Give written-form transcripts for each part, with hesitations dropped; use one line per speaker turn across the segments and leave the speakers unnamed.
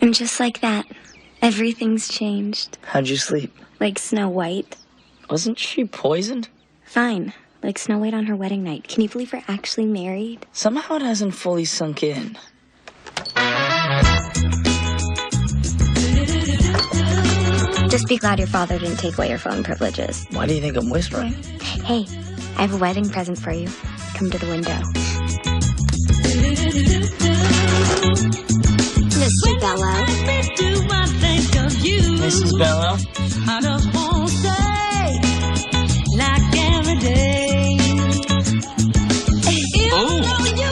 And just like that, everything's changed.
How'd you sleep?
Like Snow White.
Wasn't she poisoned?
Fine. Like Snow White on her wedding night. Can you believe we're actually married?
Somehow it hasn't fully sunk in.
Just be glad your father didn't take away your phone privileges.
Why do you think I'm whispering?
Hey, I have a wedding present for you. Come to the window. Mr. Bello.
Mrs. Bello?
I just won't say like every day.
Oh,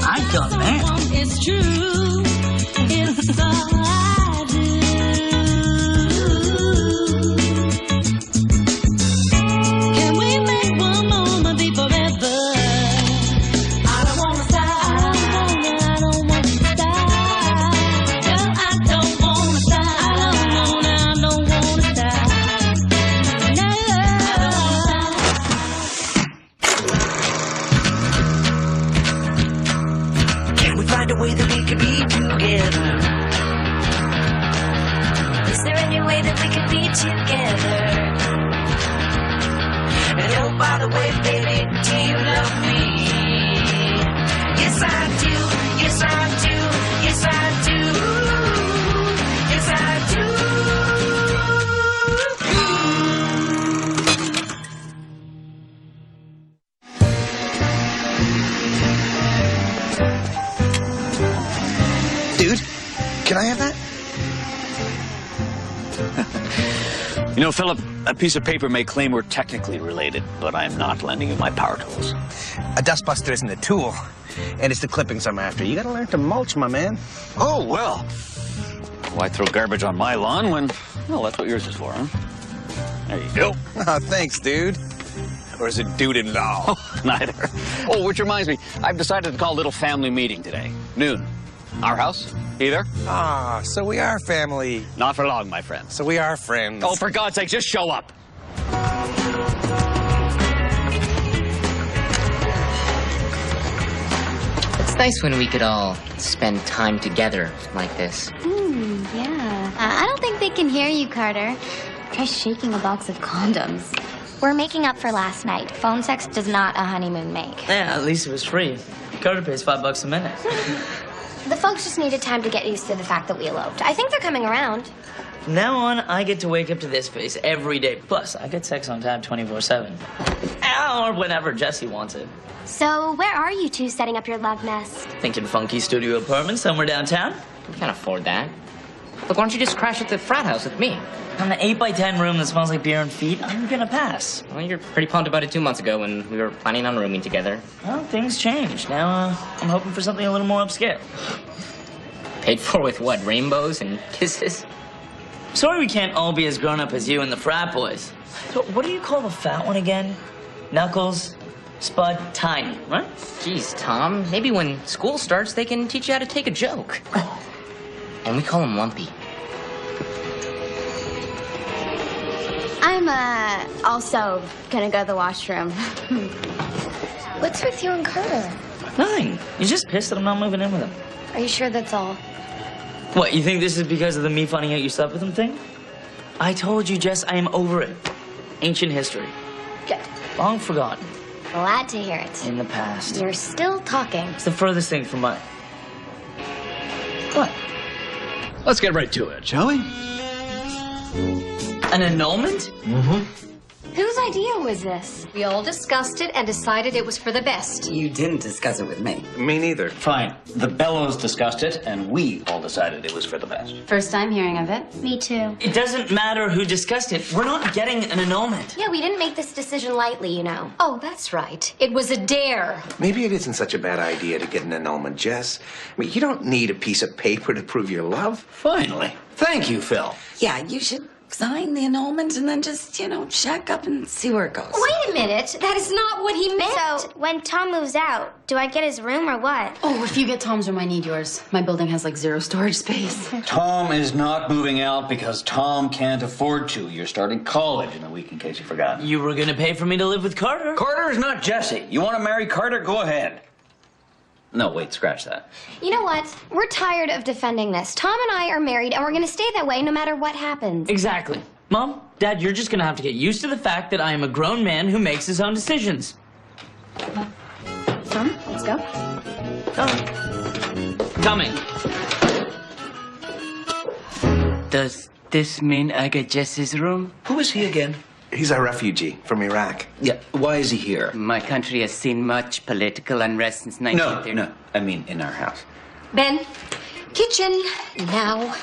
I've done that.
It's true. It's all I do. Can we make one moment be forever? I don't wanna stop. I don't wanna stop. Girl, I don't wanna stop. I don't wanna stop. No,
Can we find a way that we can be together? Is there any way that we can be together? And oh, by the way, baby, do you love me? Yes, I do. Yes, I do. Yes, I do. Yes, I do.
Dude, can I have that?
You know, Philip, a piece of paper may claim we're technically related, but I'm not lending you my power tools.
A dustbuster isn't a tool, and it's the clippings I'm after. You gotta learn to mulch, my man.
Oh, well. Why throw garbage on my lawn when, well, that's what yours is for, huh? There you go.
Oh, thanks, dude. Or is it dude at all?
Neither. Oh, which reminds me, I've decided to call a little family meeting today. Noon. Our house? Either?
Ah, so we are family.
Not for long, my friends.
So we are friends.
Oh, for God's sake, just show up.
It's nice when we could all spend time together like this.
Yeah. I don't think they can hear you, Carter. Try shaking a box of condoms. We're making up for last night. Phone sex does not a honeymoon make.
Yeah, at least it was free. Carter pays $5 a minute.
The folks just needed time to get used to the fact that we eloped. I think they're coming around.
From now on, I get to wake up to this face every day. Plus, I get sex on tap 24/7. Or whenever Jesse wants it.
So, where are you two setting up your love nest?
Thinking funky studio apartment somewhere downtown?
We can't afford that. Look, why don't you just crash at the frat house with me?
On the 8x10 room that smells like beer and feet, I'm gonna pass.
Well, you're pretty pumped about it 2 months ago when we were planning on rooming together.
Well, things change. Now, I'm hoping for something a little more upscale.
Paid for with what, rainbows and kisses?
Sorry we can't all be as grown up as you and the frat boys. So, what do you call the fat one again? Knuckles, Spud, Tiny, right?
Geez, Tom, maybe when school starts, they can teach you how to take a joke. And we call him Lumpy.
I'm, also gonna go to the washroom. What's with you and Carter?
Nothing. You're just pissed that I'm not moving in with him.
Are you sure that's all?
What, you think this is because of the me finding out you slept with him thing? I told you, Jess, I am over it. Ancient history.
Good.
Long forgotten.
Glad to hear it.
In the past.
You're still talking.
It's the furthest thing from my... What?
Let's get right to it, shall we?
An annulment?
Whose idea was this?
We all discussed it and decided it was for the best.
You didn't discuss it with me.
Me neither.
Fine. The Bellows discussed it, and we all decided it was for the best.
First time hearing of it.
Me too.
It doesn't matter who discussed it. We're not getting an annulment.
Yeah, we didn't make this decision lightly, you know.
Oh, that's right. It was a dare.
Maybe it isn't such a bad idea to get an annulment, Jess. I mean, you don't need a piece of paper to prove your love.
Finally. Thank you, Phil.
Yeah, you should sign the annulment and then just, check up and see where it goes.
Wait a minute. That is not what he meant.
So, when Tom moves out, do I get his room or what?
Oh, if you get Tom's room, I need yours. My building has like 0 storage space.
Tom is not moving out because Tom can't afford to. You're starting college in a week, in case you forgot.
You were gonna pay for me to live with Carter.
Carter is not Jesse. You want to marry Carter? Go ahead. No, wait, scratch that.
You know what? We're tired of defending this. Tom and I are married, and we're going to stay that way no matter what happens.
Exactly. Mom, Dad, you're just gonna have to get used to the fact that I am a grown man who makes his own decisions.
Tom, let's go.
Coming.
Does this mean I get Jesse's room?
Who is he again? He's a refugee from Iraq.
Yeah, why is he here?
My country has seen much political unrest since 1930.
No, I mean in our house.
Ben, kitchen now.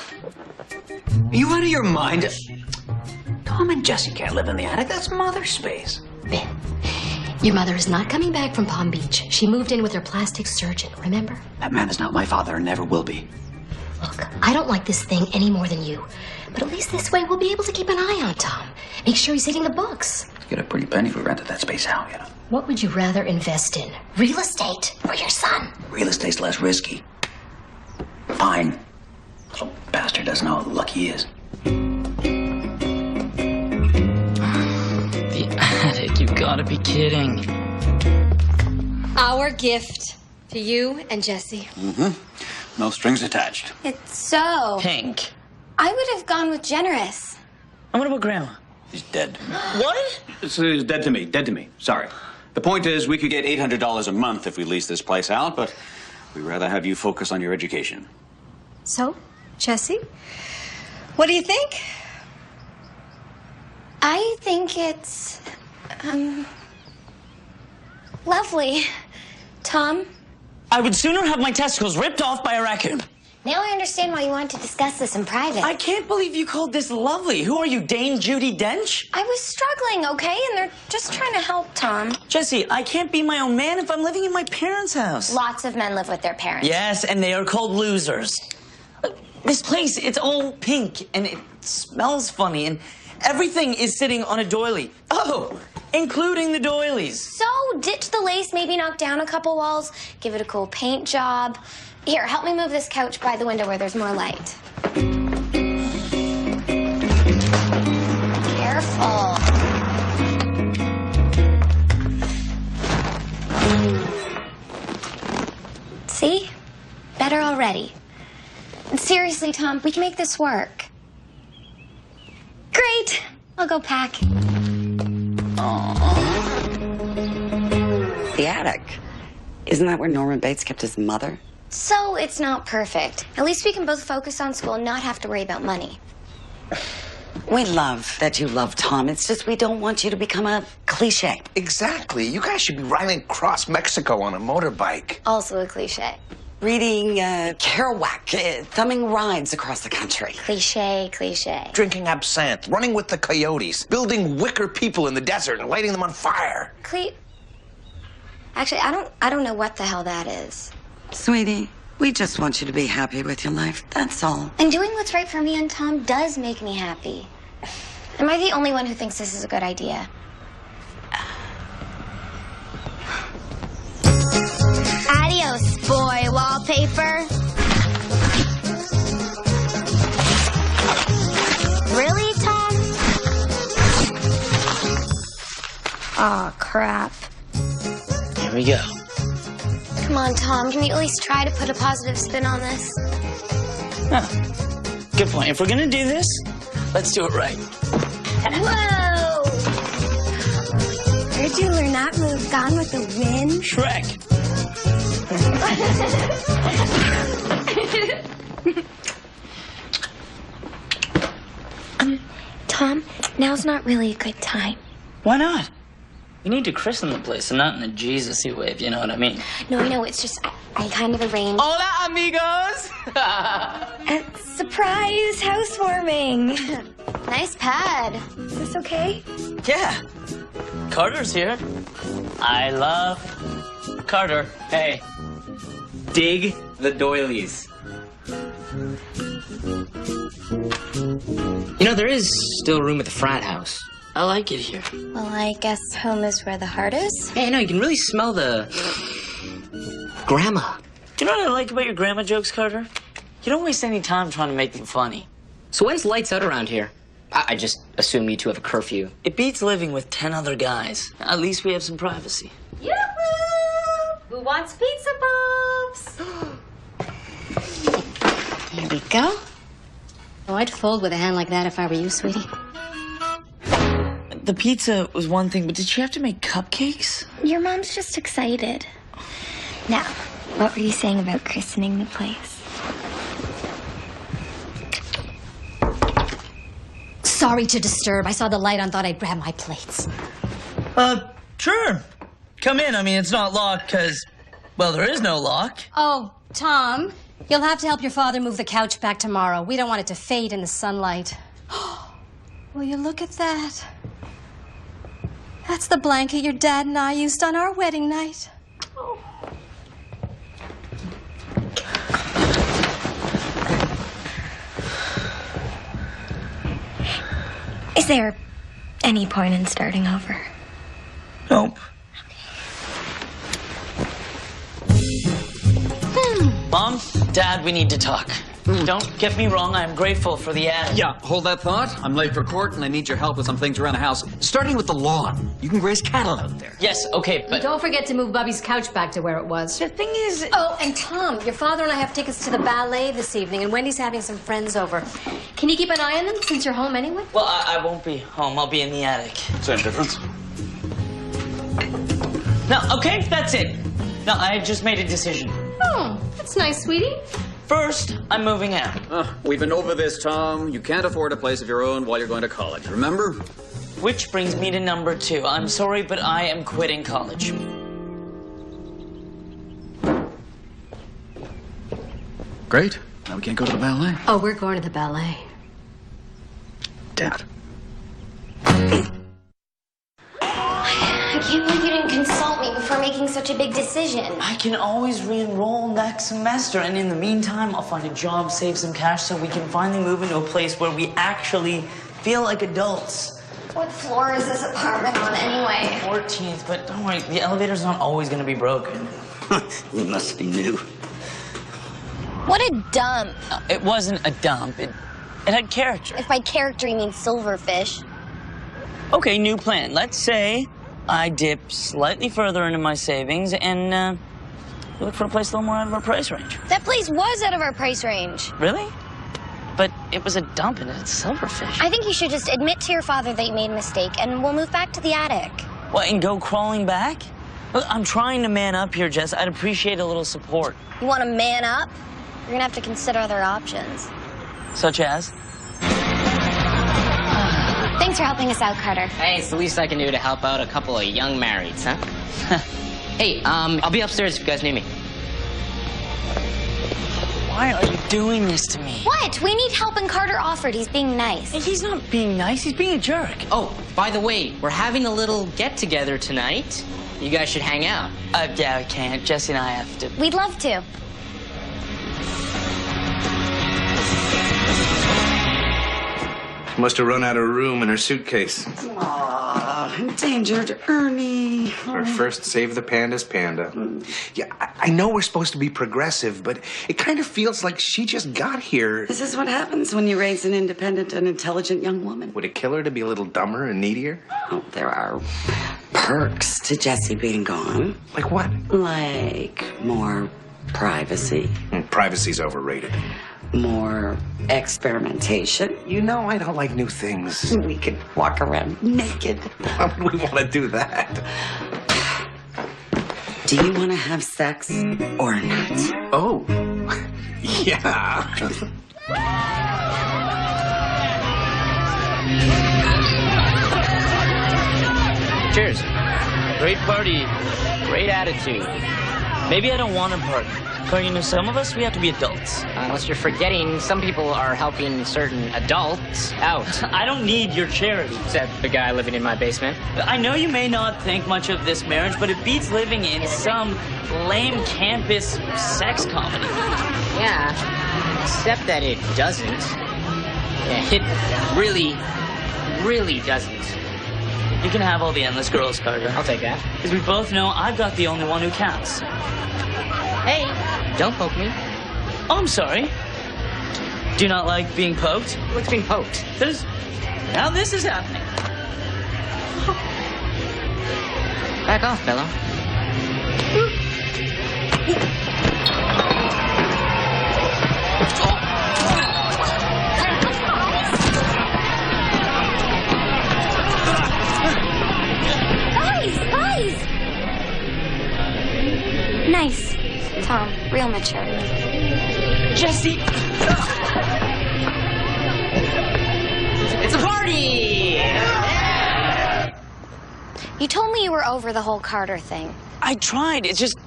Are you out of your mind? Tom and Jesse can't live in the attic. That's mother's space.
Ben, your mother is not coming back from Palm Beach. She moved in with her plastic surgeon, remember?
That man is not my father and never will be.
Look, I don't like this thing any more than you. But at least this way we'll be able to keep an eye on Tom. Make sure he's hitting the books.
Get a pretty penny if we rented that space out, you know.
What would you rather invest in? Real estate or your son?
Real estate's less risky. Fine. Little bastard doesn't know how lucky he is.
The attic, you gotta be kidding.
Our gift to you and Jesse.
No strings attached.
It's so.
Pink.
I would have gone with generous.
And what about Grandma?
He's dead.
What?
It's dead to me. Sorry. The point is, we could get $800 a month if we lease this place out, but we'd rather have you focus on your education.
So, Jesse, what do you think?
I think it's, lovely. Tom?
I would sooner have my testicles ripped off by a raccoon.
Now I understand why you wanted to discuss this in private.
I can't believe you called this lovely. Who are you, Dame Judi Dench?
I was struggling, okay? And they're just trying to help, Tom.
Jesse, I can't be my own man if I'm living in my parents' house.
Lots of men live with their parents.
Yes, and they are called losers. This place, it's all pink, and it smells funny, and everything is sitting on a doily. Oh, including the doilies.
So, ditch the lace, maybe knock down a couple walls, give it a cool paint job. Here, help me move this couch by the window where there's more light. Careful. See? Better already. Seriously, Tom, we can make this work. Great. I'll go pack.
The attic. Isn't that where Norman Bates kept his mother?
So it's not perfect. At least we can both focus on school and not have to worry about money.
We love that you love Tom. It's just we don't want you to become a cliche.
Exactly. You guys should be riding across Mexico on a motorbike.
Also a cliche.
Reading Kerouac, thumbing rides across the country.
Cliche.
Drinking absinthe, running with the coyotes, building wicker people in the desert and lighting them on fire.
Actually, I don't know what the hell that is.
Sweetie, we just want you to be happy with your life. That's all.
And doing what's right for me and Tom does make me happy. Am I the only one who thinks this is a good idea? Adios, boy wallpaper. Really, Tom? Aw, crap.
Here we go.
Come on, Tom. Can you at least try to put a positive spin on this?
Huh. Good point. If we're gonna do this, let's do it right.
Whoa! Where'd you learn that move? Gone with the Wind?
Shrek.
Tom, now's not really a good time.
Why not? We need to christen the place and not in a Jesus-y way, if you know what I mean.
No, I know. It's just I kind of arranged.
Hola, amigos!
A surprise housewarming. Nice pad. Is this okay?
Yeah. Carter's here. I love Carter. Hey, dig the doilies.
You know, there is still room at the frat house.
I like it here.
Well, I guess home is where the heart is.
Hey, no, you can really smell the grandma.
Do you know what I like about your grandma jokes, Carter? You don't waste any time trying to make them funny.
So when's lights out around here? I just assume you two have a curfew.
It beats living with 10 other guys. At least we have some privacy.
Yoo-hoo! Who wants pizza bomb?
Rico? Oh, I'd fold with a hand like that if I were you, sweetie.
The pizza was one thing, but did she have to make cupcakes?
Your mom's just excited. Now, what were you saying about christening the place?
Sorry to disturb. I saw the light on, thought I'd grab my plates.
Sure. Come in. I mean, it's not locked because, well, there is no lock.
Oh, Tom, you'll have to help your father move the couch back tomorrow. We don't want it to fade in the sunlight. Will you look at that? That's the blanket your dad and I used on our wedding night.
Is there any point in starting over?
Nope. Mom, Dad, we need to talk. Don't get me wrong, I'm grateful for the attic.
Yeah, hold that thought. I'm late for court and I need your help with some things around the house. Starting with the lawn. You can graze cattle out there.
Yes, okay, but...
Don't forget to move Bubby's couch back to where it was.
The thing is...
Oh, and Tom, your father and I have tickets to the ballet this evening, and Wendy's having some friends over. Can you keep an eye on them since you're home anyway?
Well, I won't be home. I'll be in the attic.
Same difference.
No, okay, that's it. No, I just made a decision.
Oh, that's nice, sweetie.
First, I'm moving out.
We've been over this, Tom. You can't afford a place of your own while you're going to college, remember?
Which brings me to number 2. I'm sorry, but I am quitting college.
Great. Now we can't go to the ballet.
Oh, we're going to the ballet.
Dad.
I can't believe you didn't consult me before making such a big decision.
I can always re-enroll next semester, and in the meantime, I'll find a job, save some cash, so we can finally move into a place where we actually feel like adults.
What floor is this apartment on anyway?
14th, but don't worry, the elevator's not always gonna be broken.
You must be new.
What a dump.
It wasn't a dump. It had character.
If by character you mean silverfish.
Okay, new plan. Let's say I dip slightly further into my savings and look for a place a little more out of our price range.
That place was out of our price range.
Really? But it was a dump and it's silverfish.
I think you should just admit to your father that you made a mistake and we'll move back to the attic.
What, and go crawling back? Look, I'm trying to man up here, Jess. I'd appreciate a little support.
You want to man up? You're gonna have to consider other options.
Such as?
Thanks for helping us out, Carter.
Hey, it's the least I can do to help out a couple of young marrieds, huh? Hey, I'll be upstairs if you guys need me.
Why are you doing this to me?
What? We need help and Carter offered. He's being nice.
He's not being nice. He's being a jerk.
Oh, by the way, we're having a little get-together tonight. You guys should hang out.
Yeah, I can't. Jesse and I have to.
We'd love to.
Must have run out of room in her suitcase.
Aw, endangered Ernie.
Her first Save the Pandas panda. Yeah, I know we're supposed to be progressive, but it kind of feels like she just got here.
This is what happens when you raise an independent and intelligent young woman.
Would it kill her to be a little dumber and needier?
Oh, there are perks to Jessie being gone.
Like what?
Like more privacy,
Privacy's overrated.
more experimentation.
You know I don't like new things.
We could walk around naked.
Why would we want to do that?
Do you want to have sex or not?
Oh, yeah.
Cheers. Great party, great attitude.
Maybe I don't want to party. But, you know, some of us, we have to be adults.
Unless you're forgetting, some people are helping certain adults out.
I don't need your charity.
Except the guy living in my basement.
I know you may not think much of this marriage, but it beats living in some lame campus sex comedy.
Yeah, except that it doesn't. Yeah, it really, really doesn't.
You can have all the endless girls, Carter.
I'll take that.
Because we both know I've got the only one who counts.
Hey, don't poke me.
Oh, I'm sorry. Do you not like being poked?
What's being poked?
Now this is happening.
Back off, Bella.
Nice. Tom, real mature.
Jesse!
It's a party!
You told me you were over the whole Carter thing.
I tried. It's just,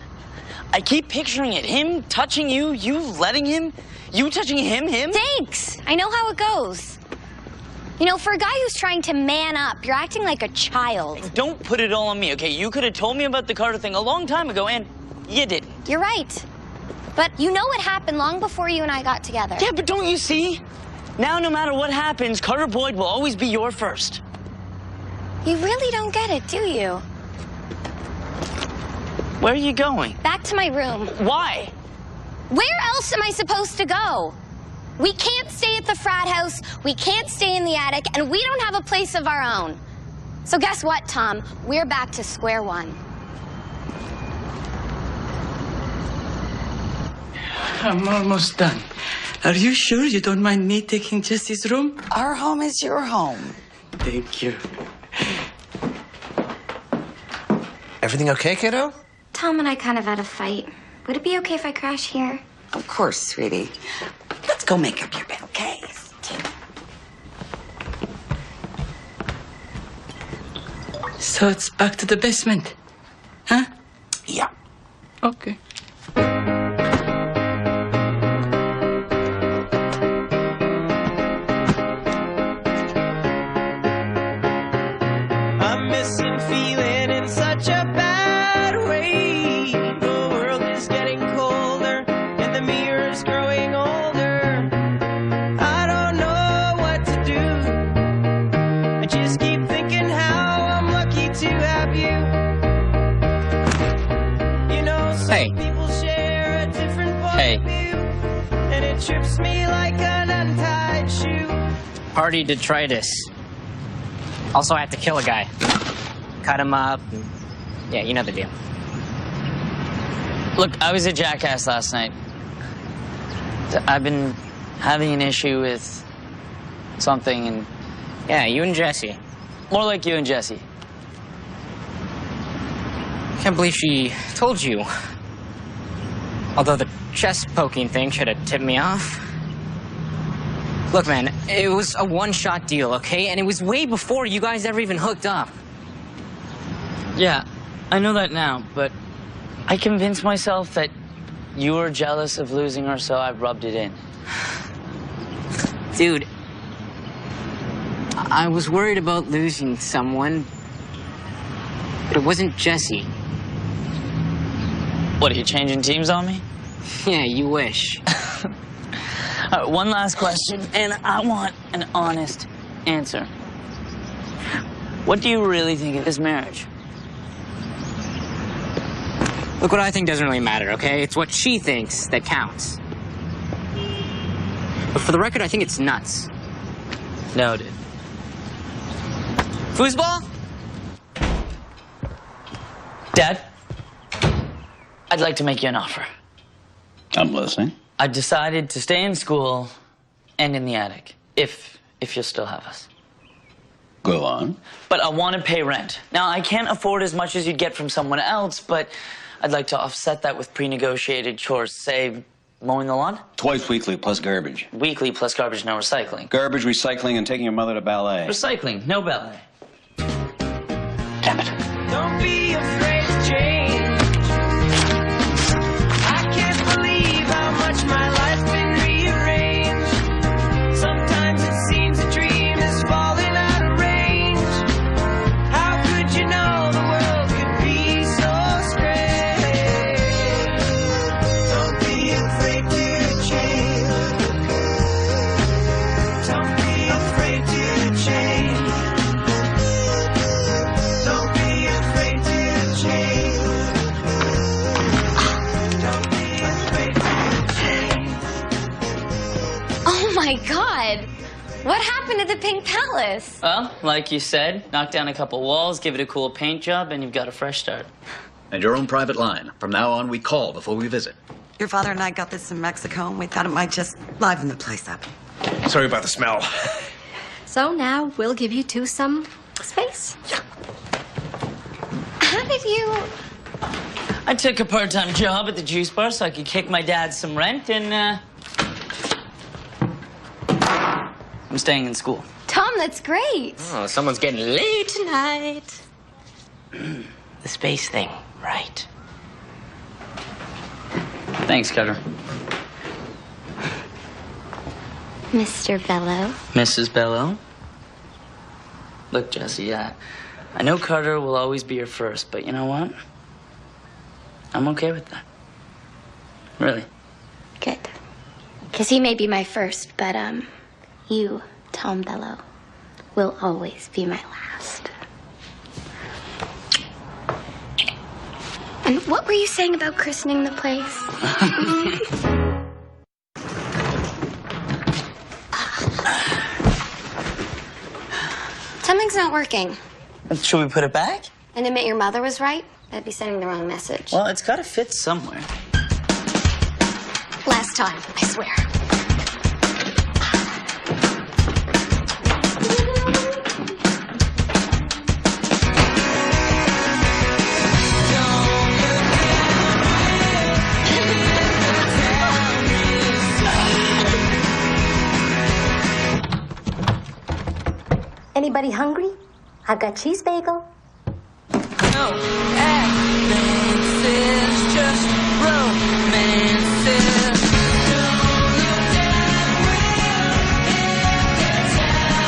I keep picturing it. Him touching you, you letting him, you touching him.
Thanks. I know how it goes. You know, for a guy who's trying to man up, you're acting like a child.
Don't put it all on me, okay? You could have told me about the Carter thing a long time ago, and you didn't.
You're right. But you know what happened long before you and I got together.
Yeah, but don't you see? Now, no matter what happens, Carter Boyd will always be your first.
You really don't get it, do you?
Where are you going?
Back to my room.
Why?
Where else am I supposed to go? We can't stay at the frat house, we can't stay in the attic, and we don't have a place of our own. So guess what, Tom? We're back to square one.
I'm almost done. Are you sure you don't mind me taking Jesse's room?
Our home is your home.
Thank you.
Everything okay, kiddo?
Tom and I kind of had a fight. Would it be okay if I crash here?
Of course, sweetie. Let's go make up your bed, okay?
So it's back to the basement, huh?
Yeah.
Okay.
I'm missing feeling in such a bad way. The world is getting colder and the mirror's growing older. I don't know what to do. I just keep thinking how I'm lucky to have you. You know, some
Hey.
people share a different point
Hey.
of view, and it trips me like an untied shoe.
Party detritus. Also, I have to kill a guy. Cut him up. Yeah, you know the deal.
Look, I was a jackass last night. I've been having an issue with something, and
Yeah, you and Jesse.
more like you and Jesse.
Can't believe she told you. Although the chest poking thing should have tipped me off. Look, man, it was a one-shot deal, okay? And it was way before you guys ever even hooked up.
Yeah, I know that now, but I convinced myself that you were jealous of losing her, so I rubbed it in.
Dude, I was worried about losing someone, but it wasn't Jesse.
What, are you changing teams on me?
Yeah, you wish.
All right, one last question, and I want an honest answer. What do you really think of this marriage?
Look, what I think doesn't really matter, okay? It's what she thinks that counts. But for the record, I think it's nuts.
Noted. Foosball? Dad, I'd like to make you an offer.
I'm listening.
I've decided to stay in school and in the attic, if you'll still have us.
Go on.
But I want to pay rent. Now, I can't afford as much as you'd get from someone else, but I'd like to offset that with pre-negotiated chores, say, mowing the lawn?
Twice weekly plus garbage.
Weekly plus garbage, no recycling.
Garbage, recycling, and taking your mother to ballet.
Recycling, no ballet.
Damn it.
Don't be afraid to change. I can't believe how much my life's been rearranged. Sometimes it seems a dream is falling out of range. How could you know the world could be so strange? Don't be afraid to change. Don't be afraid to change. Don't be afraid to change. Don't be afraid to change.
Oh my God! What happened to the Pink Palace?
Well, like you said, knock down a couple walls, give it a cool paint job, and you've got a fresh start.
And your own private line. From now on, we call before we visit.
Your father and I got this in Mexico, and we thought it might just liven the place up.
Sorry about the smell.
So now we'll give you two some space.
How did you...
I took a part-time job at the juice bar so I could kick my dad some rent, and I'm staying in school.
Tom, that's great.
Oh, someone's getting laid tonight.
The space thing, right? Thanks, Cutter.
Mr. Bello.
Mrs. Bello. Look, Jesse, I know Carter will always be your first, but you know what? I'm okay with that. Really.
Good. Because he may be my first, but, you, Tom Bello, will always be my last. And what were you saying about christening the place? Something's not working.
Should we put it back?
And admit your mother was right? I'd be sending the wrong message.
Well, it's got to fit somewhere.
Last time, I swear.
Anybody hungry? I've got cheese bagel.
No.